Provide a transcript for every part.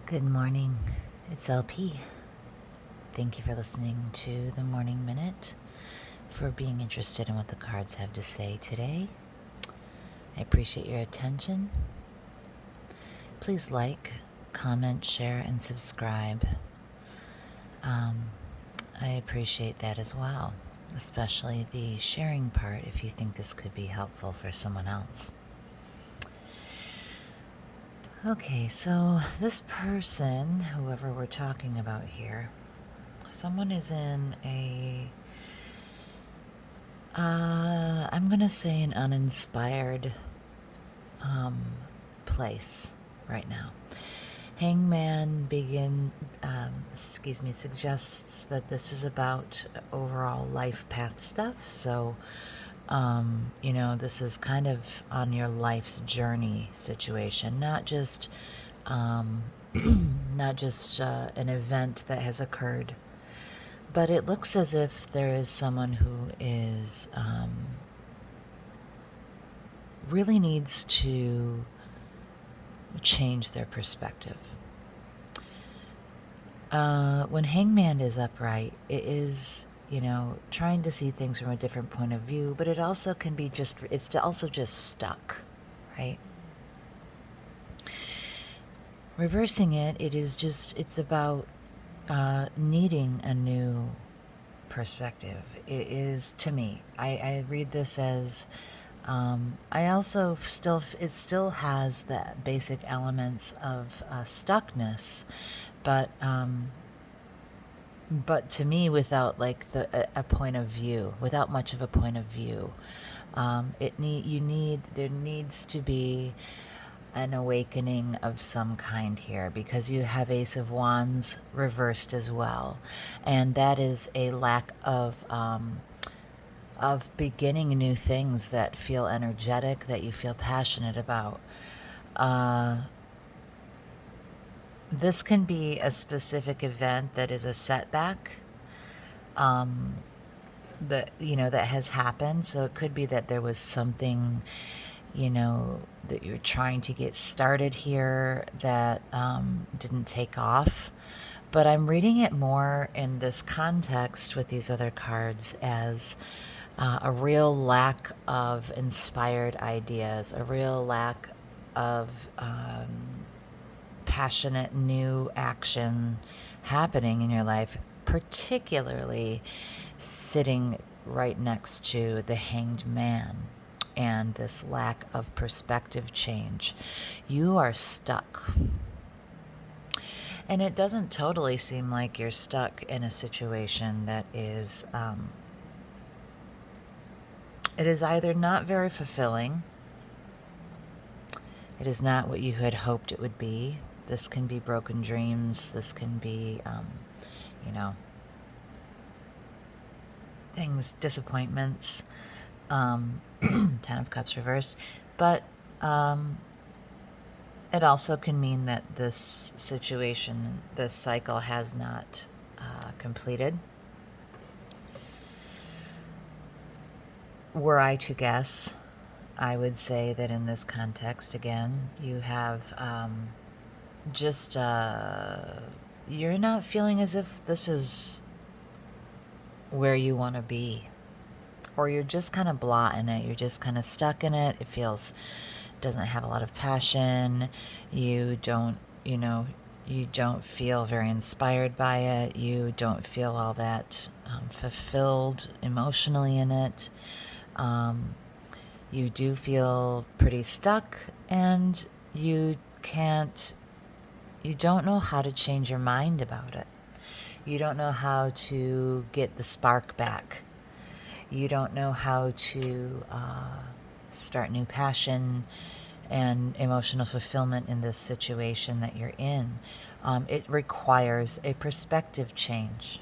Good morning. It's LP. Thank you for listening to the Morning Minute, for being interested in what the cards have to say today. I appreciate your attention. Please like, comment, share, and subscribe. I appreciate that as well, especially the sharing part if you think this could be helpful for someone else. Okay, so this person, whoever we're talking about here, someone is in I'm going to say an uninspired place right now. Hangman suggests that this is about overall life path stuff. So, this is kind of on your life's journey situation, not just an event that has occurred. But it looks as if there is someone who is really needs to change their perspective. When Hangman is upright, it is, trying to see things from a different point of view, but it also can be it's also just stuck, right? Reversing it's about needing a new perspective. It is, to me, I read this as it still has the basic elements of stuckness, but to me, without like a point of view, without much of a point of view. There needs to be an awakening of some kind here, because you have Ace of Wands reversed as well, and that is a lack of beginning new things that feel energetic, that you feel passionate about. This can be a specific event that is a setback that has happened. So it could be that there was something that you're trying to get started here that didn't take off. But I'm reading it more in this context with these other cards as a real lack of inspired ideas, a real lack of passionate new action happening in your life, particularly sitting right next to the Hanged Man and this lack of perspective change. You are stuck. And it doesn't totally seem like you're stuck in a situation that is it is either not very fulfilling, it is not what you had hoped it would be. This can be broken dreams, this can be things, disappointments, 10 of Cups reversed, but it also can mean that this situation, this cycle has not completed. Were I to guess, I would say that in this context, again, you have you're not feeling as if this is where you want to be, or you're just kind of blah in it. You're just kind of stuck in it. It doesn't have a lot of passion. You don't feel very inspired by it. You don't feel all that fulfilled emotionally in it. You do feel pretty stuck, and you don't know how to change your mind about it. You don't know how to get the spark back. You don't know how to start new passion and emotional fulfillment in this situation that you're in. It requires a perspective change.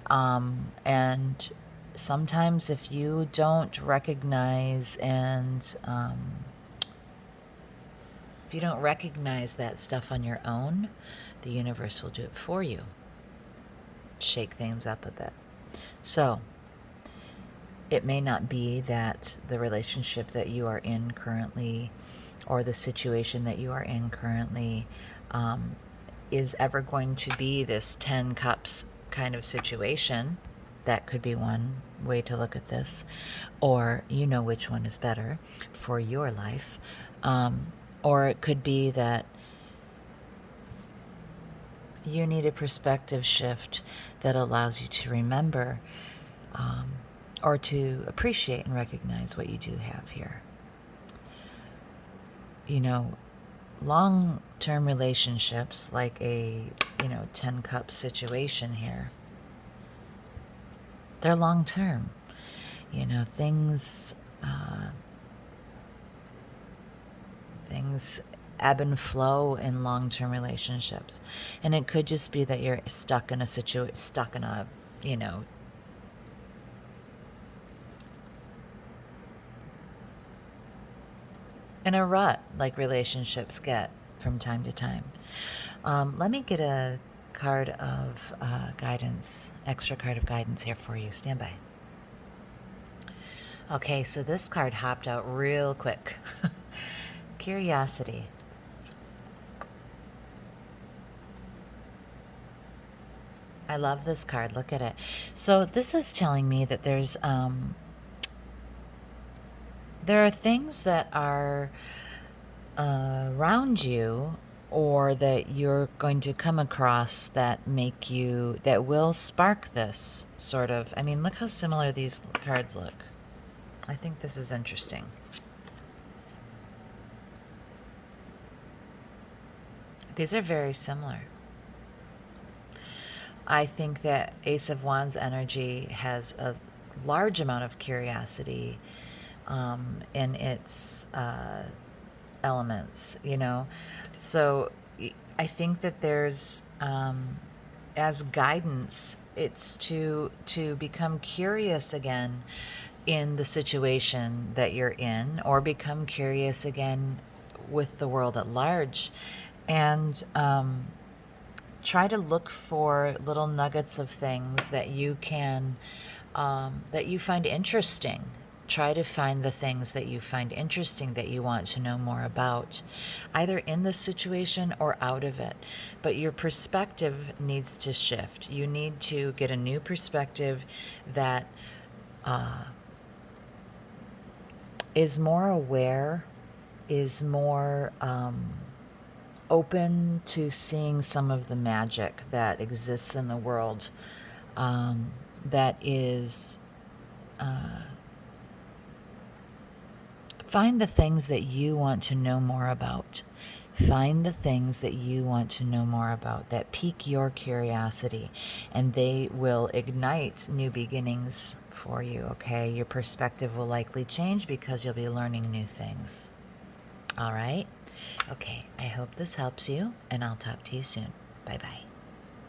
And sometimes if you don't recognize that stuff on your own, the universe will do it for you. Shake things up a bit. So it may not be that the relationship that you are in currently, or the situation that you are in currently, is ever going to be this 10 cups kind of situation. That could be one way to look at this, or you know which one is better for your life. Or it could be that you need a perspective shift that allows you to remember or to appreciate and recognize what you do have here. You know, long-term relationships, like a 10 cup situation here, they're long-term. Things ebb and flow in long-term relationships, and it could just be that you're stuck in a in a rut, like relationships get from time to time. Let me get a card of guidance, extra card of guidance here for you. Stand by. Okay, so this card hopped out real quick. Curiosity. I love this card. Look at it. So this is telling me that there are things that are around you, or that you're going to come across that will spark this sort of, look how similar these cards look. I think this is interesting. These are very similar. I think that Ace of Wands energy has a large amount of curiosity in its elements, So I think that there's, as guidance, it's to become curious again in the situation that you're in, or become curious again with the world at large, and try to look for little nuggets of things that you can, that you find interesting. Try to find the things that you find interesting that you want to know more about, either in this situation or out of it. But your perspective needs to shift. You need to get a new perspective that is more aware, is more open to seeing some of the magic that exists in the world, that is... Find the things that you want to know more about. Find the things that you want to know more about that pique your curiosity, and they will ignite new beginnings for you, okay? Your perspective will likely change because you'll be learning new things. All right? Okay, I hope this helps you, and I'll talk to you soon. Bye-bye.